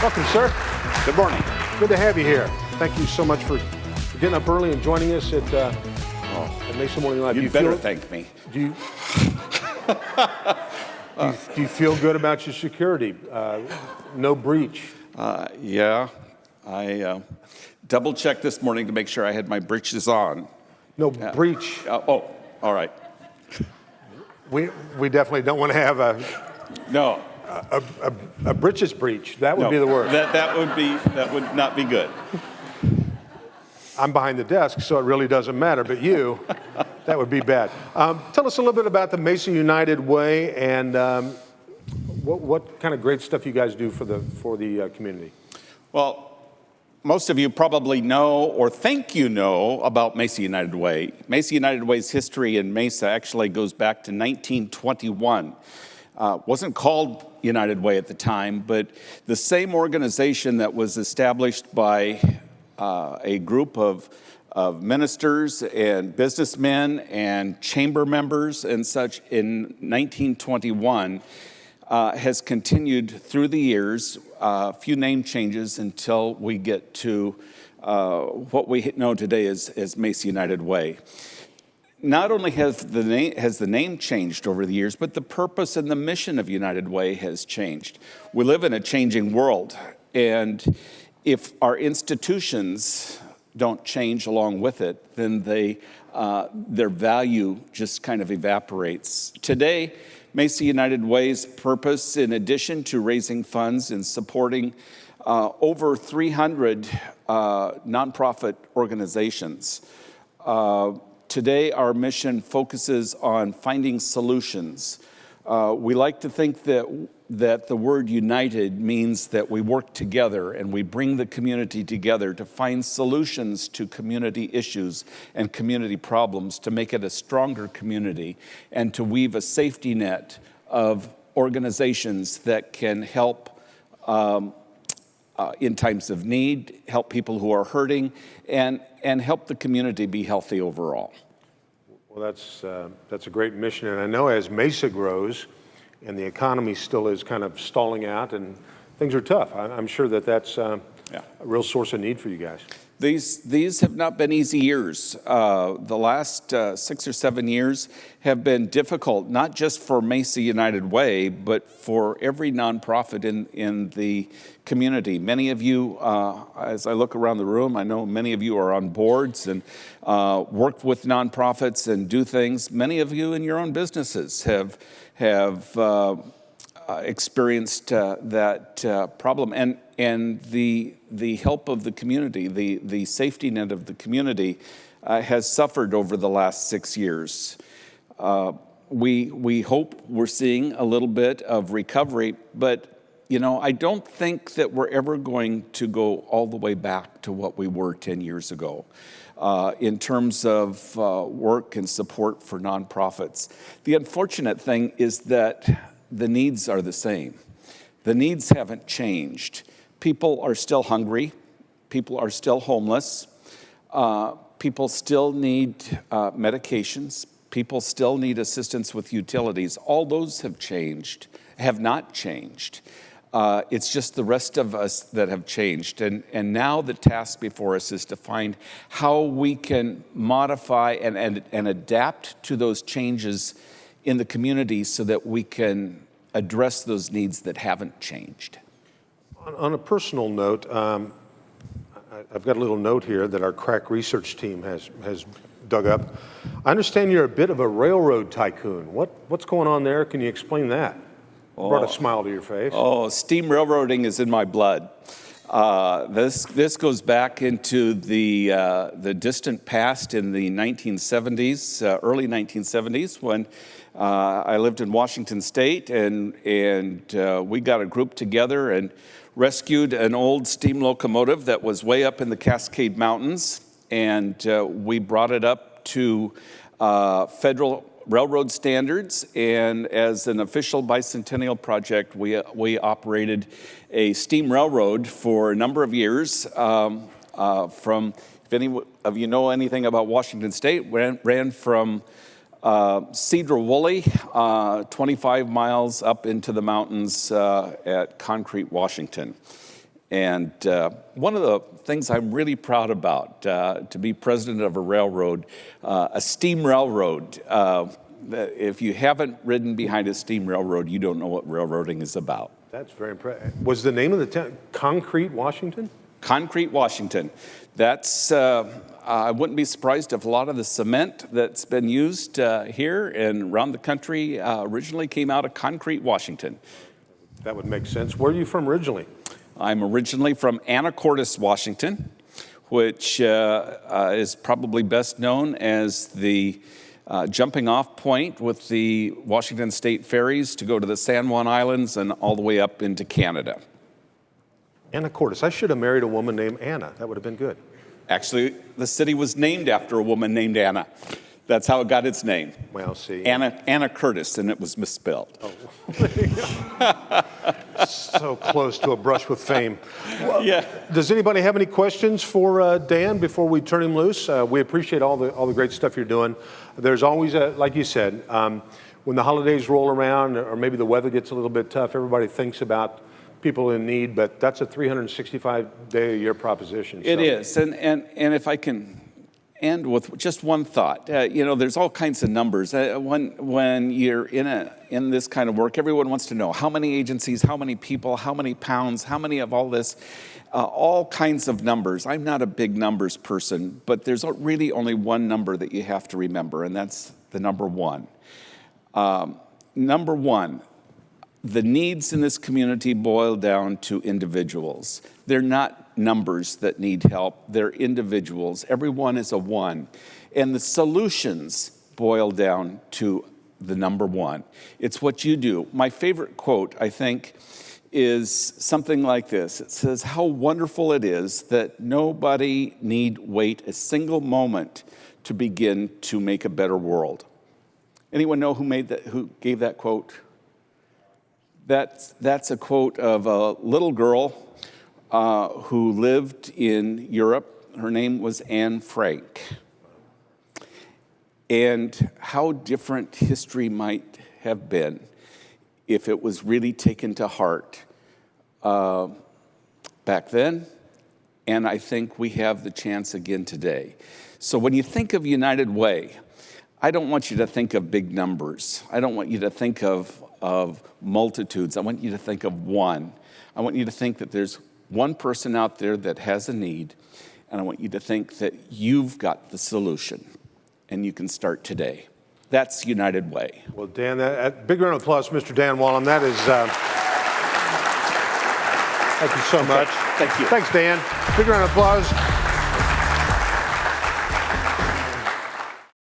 Welcome, sir. Good morning. Good to have you here. Thank you so much for getting up early and joining us at Mesa Morning Live. You better thank me. Do you feel good about your security? No breach. Yeah, I double-checked this morning to make sure I had my breeches on. No breach. All right. We definitely don't want to have a britches breach. That would be the word. That would not be good. I'm behind the desk, so it really doesn't matter. But you, that would be bad. Tell us a little bit about the Mesa United Way and what kind of great stuff you guys do for the community. Well, most of you probably know or think you know about Mesa United Way. Mesa United Way's history in Mesa actually goes back to 1921. Wasn't called United Way at the time, but the same organization that was established by a group of ministers and businessmen and chamber members and such in 1921 has continued through the years, a few name changes until we get to what we know today as Mesa United Way. Not only has the name changed over the years, but the purpose and the mission of United Way has changed. We live in a changing world, and if our institutions don't change along with it, then their value just kind of evaporates. Today, Mesa United Way's purpose, in addition to raising funds and supporting over 300 nonprofit organizations, today, our mission focuses on finding solutions. We like to think that the word united means that we work together and we bring the community together to find solutions to community issues and community problems, to make it a stronger community and to weave a safety net of organizations that can help in times of need, help people who are hurting, and help the community be healthy overall. Well, that's a great mission, and I know as Mesa grows and the economy still is kind of stalling out and things are tough, I'm sure that's a real source of need for you guys. These have not been easy years. The last 6 or 7 years have been difficult, not just for Mesa United Way, but for every nonprofit in the community. Many of you, as I look around the room, I know many of you are on boards and work with nonprofits and do things. Many of you in your own businesses have experienced that problem, and the help of the community, the safety net of the community has suffered over the last 6 years. We hope we're seeing a little bit of recovery, but I don't think that we're ever going to go all the way back to what we were 10 years ago in terms of work and support for nonprofits. The unfortunate thing is that the needs are the same. The needs haven't changed. People are still hungry. People are still homeless. People still need medications. People still need assistance with utilities. All those have not changed. It's just the rest of us that have changed. And now the task before us is to find how we can modify and adapt to those changes in the community so that we can address those needs that haven't changed. On a personal note, I've got a little note here that our crack research team has dug up. I understand you're a bit of a railroad tycoon. What's going on there? Can you explain that? Brought a smile to your face. Oh, steam railroading is in my blood. This goes back into the distant past in the 1970s, early 1970s, when I lived in Washington State, and we got a group together and rescued an old steam locomotive that was way up in the Cascade Mountains, and we brought it up to federal railroad standards, and as an official bicentennial project, we operated a steam railroad for a number of years from, if any of you know anything about Washington State, ran from Cedar Woolley, 25 miles up into the mountains at Concrete, Washington. And one of the things I'm really proud about, to be president of a railroad, a steam railroad. If you haven't ridden behind a steam railroad, you don't know what railroading is about. That's very impressive. Was the name of the town Concrete, Washington? Concrete, Washington. That's, I wouldn't be surprised if a lot of the cement that's been used here and around the country originally came out of Concrete, Washington. That would make sense. Where are you from originally? I'm originally from Anacortes, Washington, which is probably best known as the jumping off point with the Washington State ferries to go to the San Juan Islands and all the way up into Canada. Anacortes. I should have married a woman named Anna. That would have been good. Actually, the city was named after a woman named Anna. That's how it got its name. Well, see. Anacortes, and it was misspelled. Oh. So close to a brush with fame. Well, Yeah. Does anybody have any questions for Dan before we turn him loose? We appreciate all the great stuff you're doing. There's always, like you said, when the holidays roll around or maybe the weather gets a little bit tough, everybody thinks about people in need, but that's a 365-day-a-year proposition. It is, and if I can end with just one thought. You know, there's all kinds of numbers. When you're in this kind of work, everyone wants to know how many agencies, how many people, how many pounds, how many of all this, all kinds of numbers. I'm not a big numbers person, but there's really only one number that you have to remember, and that's the number one. Number one, the needs in this community boil down to individuals. They're not numbers that need help, they're individuals. Everyone is a one. And the solutions boil down to the number one. It's what you do. My favorite quote, I think, is something like this. It says, how wonderful it is that nobody need wait a single moment to begin to make a better world. Anyone know who gave that quote? That's a quote of a little girl who lived in Europe. Her name was Anne Frank. And how different history might have been if it was really taken to heart back then. And I think we have the chance again today. So when you think of United Way, I don't want you to think of big numbers. I don't want you to think of multitudes. I want you to think of one. I want you to think that there's one person out there that has a need, and I want you to think that you've got the solution, and you can start today. That's United Way. Well, Dan, big round of applause, Mr. Dan Wollman. That is, thank you so much. Thank you. Thanks, Dan. Big round of applause.